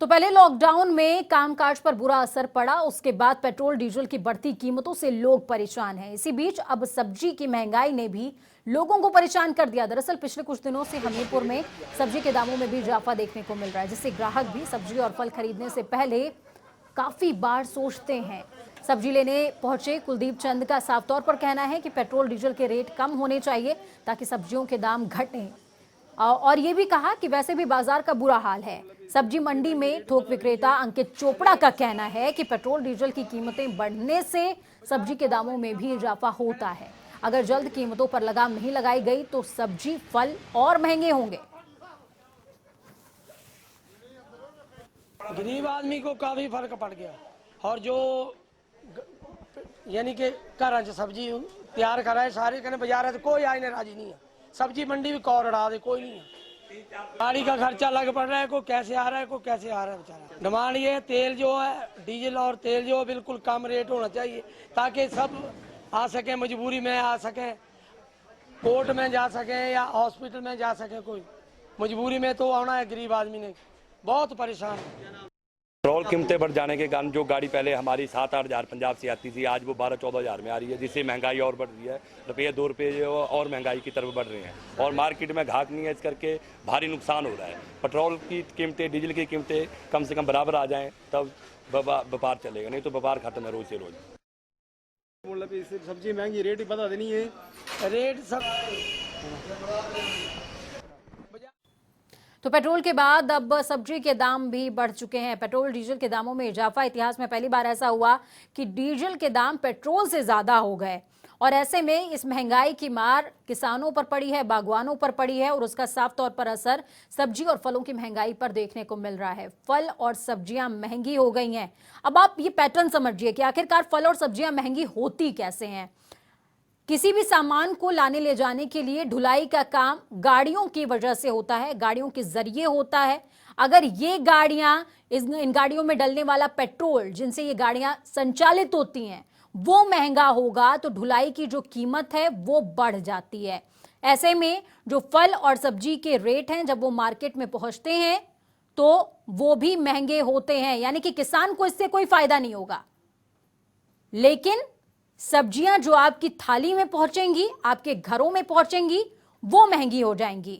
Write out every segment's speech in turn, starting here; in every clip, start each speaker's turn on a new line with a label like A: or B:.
A: तो पहले लॉकडाउन में कामकाज पर बुरा असर पड़ा, उसके बाद पेट्रोल डीजल की बढ़ती कीमतों से लोग परेशान हैं। इसी बीच अब सब्जी की महंगाई ने भी लोगों को परेशान कर दिया। दरअसल पिछले कुछ दिनों से हमीरपुर में सब्जी के दामों में भी इजाफा देखने को मिल रहा है, जिससे ग्राहक भी सब्जी और फल खरीदने से पहले काफी बार सोचते हैं। सब्जी लेने पहुंचे कुलदीप चंद का साफ तौर पर कहना है कि पेट्रोल डीजल के रेट कम होने चाहिए ताकि सब्जियों के दाम घटें। और ये भी कहा कि वैसे भी बाजार का बुरा हाल है। सब्जी मंडी में थोक विक्रेता अंकित चोपड़ा का कहना है कि पेट्रोल डीजल की कीमतें बढ़ने से सब्जी के दामों में भी इजाफा होता है। अगर जल्द कीमतों पर लगाम नहीं लगाई गई तो सब्जी फल और महंगे होंगे।
B: गरीब आदमी को काफी फर्क पड़ गया और जो यानी कि घर च सब्जी तैयार करा है सारे कहने बाजार है तो कोई आने राजी नहीं है। सब्जी मंडी भी कौर उड़ा दे, कोई नहीं है। गाड़ी का खर्चा अलग पड़ रहा है, कोई कैसे आ रहा है, कोई कैसे आ रहा है बेचारा। डिमांड ये है तेल जो है डीजल और तेल जो है बिल्कुल कम रेट होना चाहिए ताकि सब आ सके, मजबूरी में आ सके, कोर्ट में जा सके या हॉस्पिटल में जा सके। कोई मजबूरी में तो आना है, गरीब आदमी ने बहुत परेशान है।
C: पेट्रोल कीमतें बढ़ जाने के कारण जो गाड़ी पहले हमारी 7-8 हज़ार पंजाब से आती थी, आज वो 12-14 हज़ार में आ रही है, जिससे महंगाई और बढ़ रही है। रुपये 2 रुपये जो और महंगाई की तरफ बढ़ रहे हैं और मार्केट में घाक नहीं है, इस करके भारी नुकसान हो रहा है। पेट्रोल की कीमतें, डीजल की कीमतें कम से कम बराबर आ जाएँ तब व्यापार चलेगा, नहीं तो व्यापार खत्म है रोज से रोज।
D: मतलब सब्जी महंगी, रेट ही बता देनी है,
B: रेट सब।
A: तो पेट्रोल के बाद अब सब्जी के दाम भी बढ़ चुके हैं। पेट्रोल डीजल के दामों में इजाफा, इतिहास में पहली बार ऐसा हुआ कि डीजल के दाम पेट्रोल से ज्यादा हो गए और ऐसे में इस महंगाई की मार किसानों पर पड़ी है, बागवानों पर पड़ी है और उसका साफ तौर पर असर सब्जी और फलों की महंगाई पर देखने को मिल रहा है। फल और सब्जियां महंगी हो गई हैं। अब आप ये पैटर्न समझिए कि आखिरकार फल और सब्जियां महंगी होती कैसे हैं। किसी भी सामान को लाने ले जाने के लिए ढुलाई का काम गाड़ियों की वजह से होता है, गाड़ियों के जरिए होता है। अगर ये गाड़ियां, इन गाड़ियों में डलने वाला पेट्रोल जिनसे ये गाड़ियां संचालित होती हैं वो महंगा होगा तो ढुलाई की जो कीमत है वो बढ़ जाती है। ऐसे में जो फल और सब्जी के रेट हैं जब वो मार्केट में पहुंचते हैं तो वो भी महंगे होते हैं, यानी कि किसान को इससे कोई फायदा नहीं होगा, लेकिन सब्जियां जो आपकी थाली में पहुंचेंगी, आपके घरों में पहुंचेंगी, वो महंगी हो जाएंगी।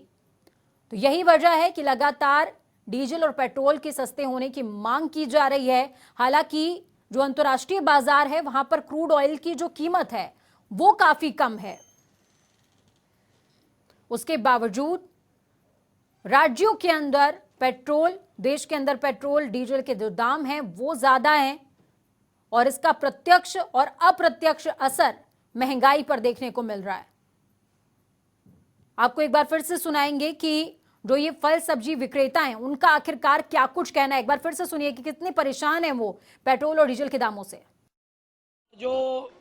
A: तो यही वजह है कि लगातार डीजल और पेट्रोल के सस्ते होने की मांग की जा रही है। हालांकि जो अंतर्राष्ट्रीय बाजार है वहां पर क्रूड ऑयल की जो कीमत है वो काफी कम है। उसके बावजूद राज्यों के अंदर पेट्रोल, देश के अंदर पेट्रोल डीजल के जो दाम हैं वो ज्यादा हैं और इसका प्रत्यक्ष और अप्रत्यक्ष असर महंगाई पर देखने को मिल रहा है। आपको एक बार फिर से सुनाएंगे कि जो ये फल सब्जी विक्रेता हैं उनका आखिरकार क्या कुछ कहना है। एक बार फिर से सुनिए कि कितने परेशान हैं वो पेट्रोल और डीजल के दामों से।
B: जो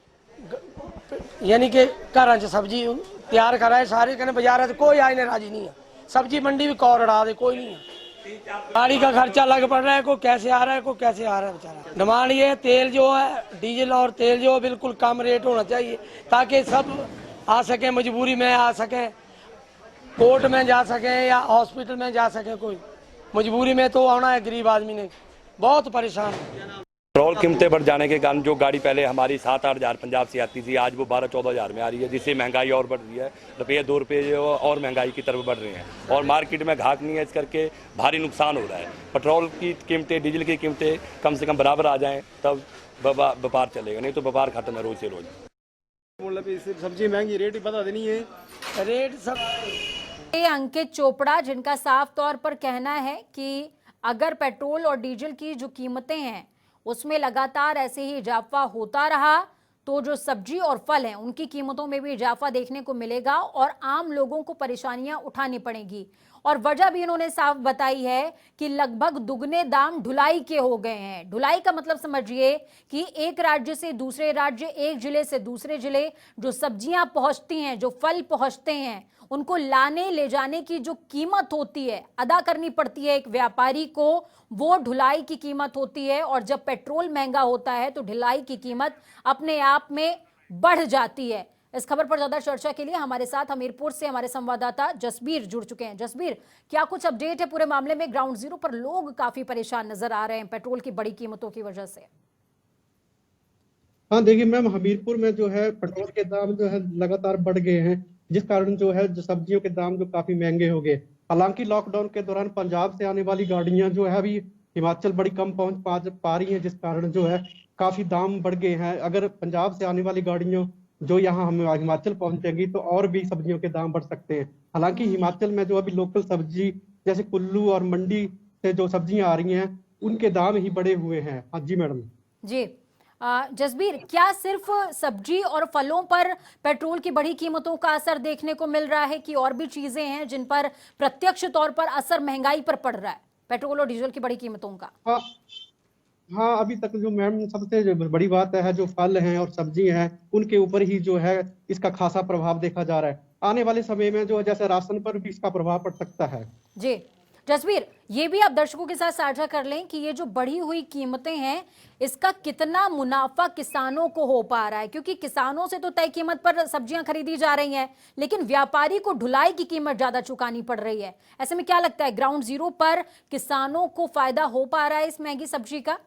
B: यानी कि घर च सब्जी तैयार करा है सारे कहने बाजार है तो कोई आने राजी नहीं है। सब्जी मंडी भी कौर उड़ा दे, कोई नहीं है। गाड़ी का खर्चा अलग पड़ रहा है, कोई कैसे आ रहा है, कोई कैसे आ रहा है बेचारा। डिमांड ये है तेल जो है डीजल और तेल जो है बिल्कुल कम रेट होना चाहिए ताकि सब आ सके, मजबूरी में आ सके, कोर्ट में जा सके या हॉस्पिटल में जा सके। कोई मजबूरी में तो आना है, गरीब आदमी ने बहुत परेशान है।
C: पेट्रोल कीमतें बढ़ जाने के कारण जो गाड़ी पहले हमारी 7-8 हज़ार पंजाब से आती थी, आज वो 12-14 हज़ार में आ रही है, जिससे महंगाई और बढ़ रही है। रुपये 2 रुपये जो और महंगाई की तरफ बढ़ रहे हैं और मार्केट में घाक नहीं है, इस करके भारी नुकसान हो रहा है। पेट्रोल की कीमतें, डीजल की कीमतें कम से कम बराबर आ जाएँ तब व्यापार चलेगा, नहीं तो व्यापार खत्म है रोज से रोज।
D: मतलब सब्जी महंगी, रेट ही बता देनी है,
B: रेट सब।
A: अंकित चोपड़ा जिनका साफ तौर पर कहना है कि अगर पेट्रोल और डीजल की जो कीमतें हैं उसमें लगातार ऐसे ही इजाफा होता रहा तो जो सब्जी और फल हैं उनकी कीमतों में भी इजाफा देखने को मिलेगा और आम लोगों को परेशानियां उठानी पड़ेंगी। और वजह भी इन्होंने साफ बताई है कि लगभग दुगने दाम ढुलाई के हो गए हैं। ढुलाई का मतलब समझिए कि एक राज्य से दूसरे राज्य, एक जिले से दूसरे जिले जो सब्जियां पहुंचती हैं, जो फल पहुंचते हैं, उनको लाने ले जाने की जो कीमत होती है अदा करनी पड़ती है एक व्यापारी को, वो ढुलाई की कीमत होती है। और जब पेट्रोल महंगा होता है तो ढुलाई की कीमत अपने आप में बढ़ जाती है। इस खबर पर ज्यादा चर्चा के लिए हमारे साथ हमीरपुर से हमारे संवाददाता जसबीर जुड़ चुके हैं। जसबीर, क्या कुछ अपडेट है पूरे मामले में? ग्राउंड जीरो पर लोग काफी परेशान नजर आ रहे हैं पेट्रोल की बड़ी कीमतों की वजह से।
E: हाँ देखिए मैम, हमीरपुर में जो है पेट्रोल के दाम जो है लगातार बढ़ गए हैं, जिस कारण जो है जो सब्जियों के दाम जो काफी महंगे हो गए। हालांकि लॉकडाउन के दौरान पंजाब से आने वाली गाड़ियां जो है अभी हिमाचल बड़ी कम पहुंच पा रही हैं, जिस कारण जो है काफी दाम बढ़ गए हैं। अगर पंजाब से आने वाली गाड़ियों जो यहाँ हम हिमाचल पहुंचेंगी तो और भी सब्जियों के दाम बढ़ सकते हैं। हालांकि हिमाचल में जो अभी लोकल सब्जी जैसे कुल्लू और मंडी से जो सब्जियां आ रही हैं उनके दाम ही बढ़े हुए हैं। हाँ जी मैडम
A: जी जसबीर, क्या सिर्फ सब्जी और फलों पर पेट्रोल की बड़ी कीमतों का असर देखने को मिल रहा है कि और भी चीजें हैं जिन पर प्रत्यक्ष तौर पर असर महंगाई पर पड़ रहा है, पेट्रोल और डीजल की बड़ी कीमतों का?
E: हाँ हाँ, अभी तक जो मैम सबसे जो बड़ी बात है जो फल हैं और सब्जी हैं उनके ऊपर ही जो है इसका खासा प्रभाव देखा जा रहा है। आने वाले समय में जो जैसे राशन पर भी इसका प्रभाव पड़ सकता है।
A: जी जसबीर, ये भी आप दर्शकों के साथ साझा कर लें कि ये जो बढ़ी हुई कीमतें हैं इसका कितना मुनाफा किसानों को हो पा रहा है, क्योंकि किसानों से तो तय कीमत पर सब्जियां खरीदी जा रही हैं लेकिन व्यापारी को ढुलाई की कीमत ज्यादा चुकानी पड़ रही है। ऐसे में क्या लगता है ग्राउंड जीरो पर किसानों को फायदा हो पा रहा है इस महंगी सब्जी का?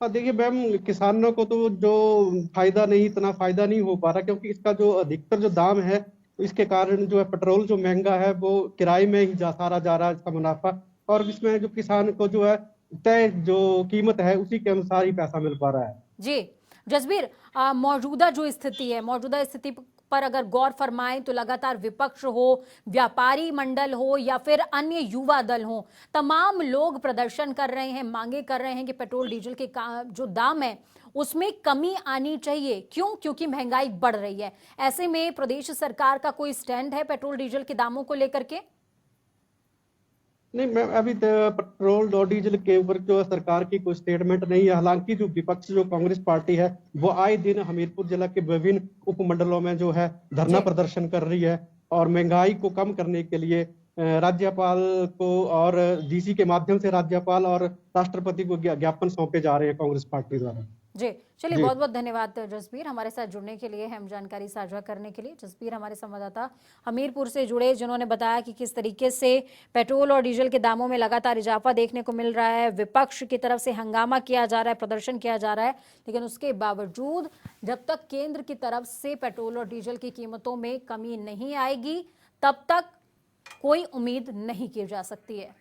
E: हाँ देखिए मैम, किसानों को तो जो इतना फायदा नहीं हो पा रहा, क्योंकि इसका जो अधिकतर जो दाम है इसके कारण जो है पेट्रोल जो महंगा है वो किराए में ही सारा जा रहा है इसका मुनाफा। और इसमें जो किसान को जो है तय जो कीमत है उसी के अनुसार ही पैसा मिल पा रहा है।
A: जी जसबीर, मौजूदा जो स्थिति है, मौजूदा स्थिति पर अगर गौर फरमाएं तो लगातार विपक्ष हो, व्यापारी मंडल हो या फिर अन्य युवा दल हो, तमाम लोग प्रदर्शन कर रहे हैं, मांगे कर रहे हैं कि पेट्रोल डीजल के जो दाम है उसमें कमी आनी चाहिए। क्यों? क्योंकि महंगाई बढ़ रही है। ऐसे में प्रदेश सरकार का कोई स्टैंड है पेट्रोल डीजल के दामों को लेकर के?
E: नहीं मैम, अभी तो पेट्रोल और डीजल के ऊपर जो सरकार की कोई स्टेटमेंट नहीं है। हालांकि जो विपक्ष जो कांग्रेस पार्टी है वो आए दिन हमीरपुर जिला के विभिन्न उपमंडलों में जो है धरना प्रदर्शन कर रही है और महंगाई को कम करने के लिए राज्यपाल को और डीसी के माध्यम से राज्यपाल और राष्ट्रपति को ज्ञापन सौंपे जा रहे हैं कांग्रेस पार्टी द्वारा।
A: जी चलिए, बहुत बहुत धन्यवाद जसबीर हमारे साथ जुड़ने के लिए, हम जानकारी साझा करने के लिए। जसबीर हमारे संवाददाता हमीरपुर से जुड़े, जिन्होंने बताया कि किस तरीके से पेट्रोल और डीजल के दामों में लगातार इजाफा देखने को मिल रहा है। विपक्ष की तरफ से हंगामा किया जा रहा है, प्रदर्शन किया जा रहा है, लेकिन उसके बावजूद जब तक केंद्र की तरफ से पेट्रोल और डीजल की कीमतों में कमी नहीं आएगी तब तक कोई उम्मीद नहीं की जा सकती है।